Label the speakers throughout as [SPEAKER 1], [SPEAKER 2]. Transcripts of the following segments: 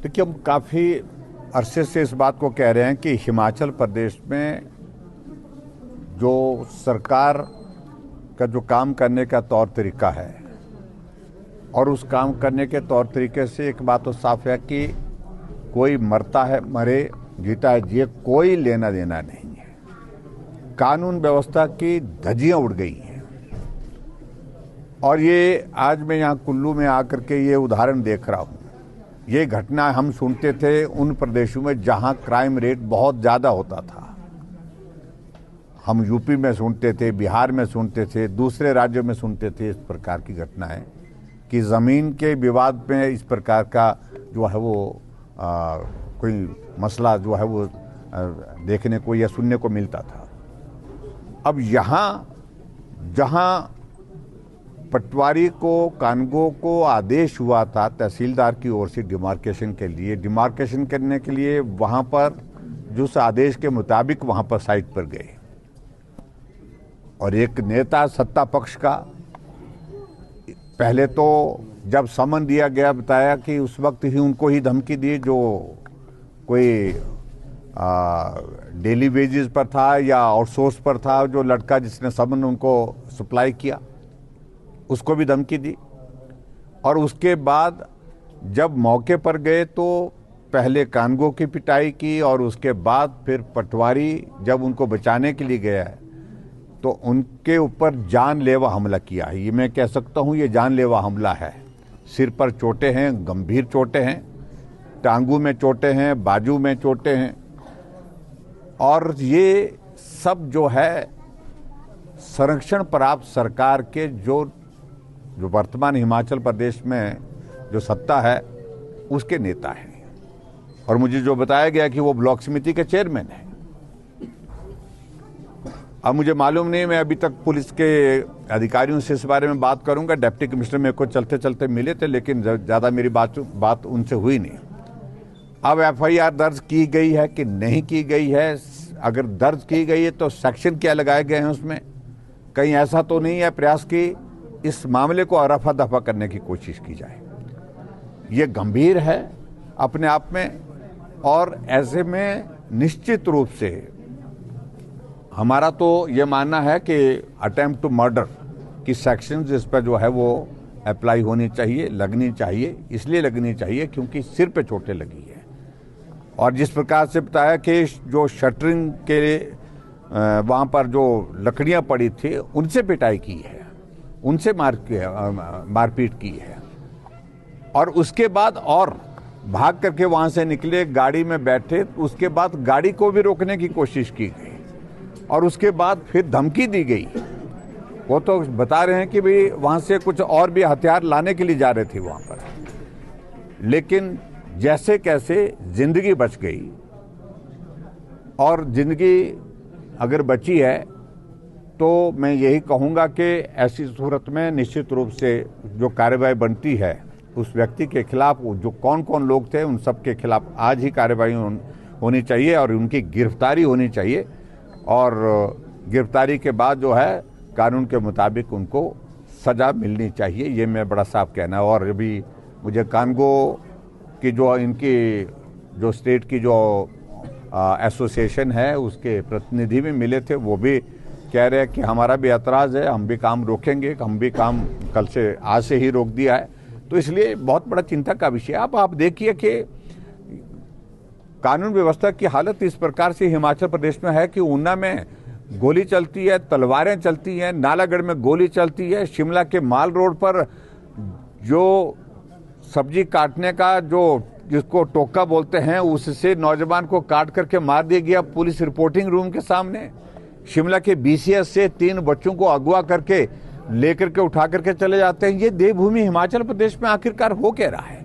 [SPEAKER 1] देखिए, हम काफ़ी अरसे से इस बात को कह रहे हैं कि हिमाचल प्रदेश में जो सरकार का जो काम करने का तौर तरीका है और उस काम करने के तौर तरीके से एक बात तो साफ है कि कोई मरता है मरे, जीता है जिए, कोई लेना देना नहीं है। कानून व्यवस्था की धज्जियां उड़ गई हैं। और ये आज मैं यहाँ कुल्लू में आकर के ये उदाहरण देख रहा हूँ। ये घटना हम सुनते थे उन प्रदेशों में जहाँ क्राइम रेट बहुत ज़्यादा होता था। हम यूपी में सुनते थे, बिहार में सुनते थे, दूसरे राज्यों में सुनते थे इस प्रकार की घटनाएं कि ज़मीन के विवाद में इस प्रकार का जो है वो कोई मसला जो है वो देखने को या सुनने को मिलता था। अब यहाँ जहाँ पटवारी को, कानगो को आदेश हुआ था तहसीलदार की ओर से डिमार्केशन के लिए, डिमार्केशन करने के लिए वहाँ पर जिस आदेश के मुताबिक वहाँ पर साइट पर गए और एक नेता सत्ता पक्ष का पहले तो जब समन दिया गया बताया कि उस वक्त ही उनको ही धमकी दी जो कोई डेली वेजेस पर था या आउटसोर्स पर था, जो लड़का जिसने समन उनको सप्लाई किया उसको भी धमकी दी। और उसके बाद जब मौके पर गए तो पहले कानगो की पिटाई की और उसके बाद फिर पटवारी जब उनको बचाने के लिए गया है तो उनके ऊपर जानलेवा हमला किया है। ये मैं कह सकता हूँ ये जानलेवा हमला है। सिर पर चोटें हैं, गंभीर चोटें हैं, टांगों में चोटें हैं, बाजू में चोटें हैं। और ये सब जो है संरक्षण प्राप्त सरकार के जो वर्तमान हिमाचल प्रदेश में जो सत्ता है उसके नेता हैं। और मुझे जो बताया गया कि वो ब्लॉक समिति के चेयरमैन हैं। अब मुझे मालूम नहीं, मैं अभी तक पुलिस के अधिकारियों से इस बारे में बात करूंगा। डिप्टी कमिश्नर मेरे को चलते चलते मिले थे लेकिन ज़्यादा मेरी बात उनसे हुई नहीं। अब एफआईआर दर्ज की गई है कि नहीं की गई है? अगर दर्ज की गई है तो सेक्शन क्या लगाए गए हैं उसमें? कहीं ऐसा तो नहीं है प्रयास की इस मामले को रफा दफा करने की कोशिश की जाए? ये गंभीर है अपने आप में। और ऐसे में निश्चित रूप से हमारा तो ये मानना है कि अटेम्प्ट टू मर्डर की सेक्शन इस पर जो है वो अप्लाई होनी चाहिए, लगनी चाहिए। इसलिए लगनी चाहिए क्योंकि सिर पे चोटें लगी है। और जिस प्रकार से बताया कि जो शटरिंग के वहाँ पर जो लकड़ियाँ पड़ी थी उनसे पिटाई की है, उनसे मारपीट की है। और उसके बाद और भाग करके वहाँ से निकले, गाड़ी में बैठे, उसके बाद गाड़ी को भी रोकने की कोशिश की गई और उसके बाद फिर धमकी दी गई। वो तो बता रहे हैं कि भाई वहाँ से कुछ और भी हथियार लाने के लिए जा रहे थे वहाँ पर। लेकिन जैसे कैसे जिंदगी बच गई। और जिंदगी अगर बची है तो मैं यही कहूँगा कि ऐसी सूरत में निश्चित रूप से जो कार्रवाई बनती है उस व्यक्ति के खिलाफ, जो कौन कौन लोग थे उन सब के खिलाफ आज ही कार्रवाई होनी चाहिए और उनकी गिरफ्तारी होनी चाहिए। और गिरफ्तारी के बाद जो है कानून के मुताबिक उनको सज़ा मिलनी चाहिए। ये मैं बड़ा साफ कहना है। और अभी मुझे कानगो की जो इनकी जो स्टेट की जो एसोसिएशन है उसके प्रतिनिधि भी मिले थे। वो भी कह रहे हैं कि हमारा भी एतराज़ है, हम भी काम रोकेंगे, हम भी काम कल से आज से ही रोक दिया है। तो इसलिए बहुत बड़ा चिंता का विषय। अब आप देखिए कि कानून व्यवस्था की हालत इस प्रकार से हिमाचल प्रदेश में है कि ऊना में गोली चलती है, तलवारें चलती हैं, नालागढ़ में गोली चलती है, शिमला के माल रोड पर जो सब्जी काटने का जो जिसको टोका बोलते हैं उससे नौजवान को काट करके मार दिया गया पुलिस रिपोर्टिंग रूम के सामने। शिमला के बीसीएस से 3 बच्चों को अगवा करके लेकर के उठा करके चले जाते हैं। ये देवभूमि हिमाचल प्रदेश में आखिरकार हो क्या रहा है?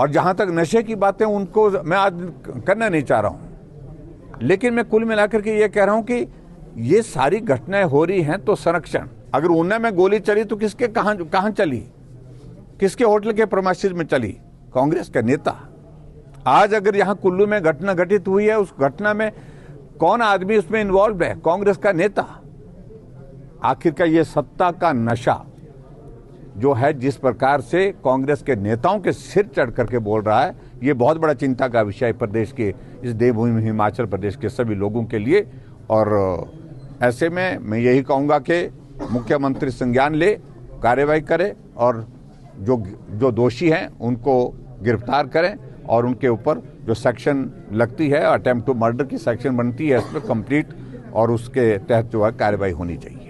[SPEAKER 1] और जहां तक नशे की बातें उनको मैं आज करना नहीं चाह रहा हूं, लेकिन मैं कुल मिलाकर के ये कह रहा हूं कि ये सारी घटनाएं हो रही हैं तो संरक्षण। अगर ऊना में गोली चली तो किसके कहां चली? किसके होटल के प्रीमाइसेस में चली? कांग्रेस का नेता। आज अगर यहां कुल्लू में घटना घटित हुई है, उस घटना में कौन आदमी उसमें इन्वॉल्व है? कांग्रेस का नेता। आखिर का ये सत्ता का नशा जो है जिस प्रकार से कांग्रेस के नेताओं के सिर चढ़ करके बोल रहा है, ये बहुत बड़ा चिंता का विषय है प्रदेश के, इस देवभूमि हिमाचल प्रदेश के सभी लोगों के लिए। और ऐसे में मैं यही कहूँगा कि मुख्यमंत्री संज्ञान ले, कार्रवाई करे और जो दोषी हैं उनको गिरफ्तार करें और उनके ऊपर जो सेक्शन लगती है, अटेम्प्ट टू मर्डर की सेक्शन बनती है, इस पर कंप्लीट और उसके तहत जो है कार्रवाई होनी चाहिए।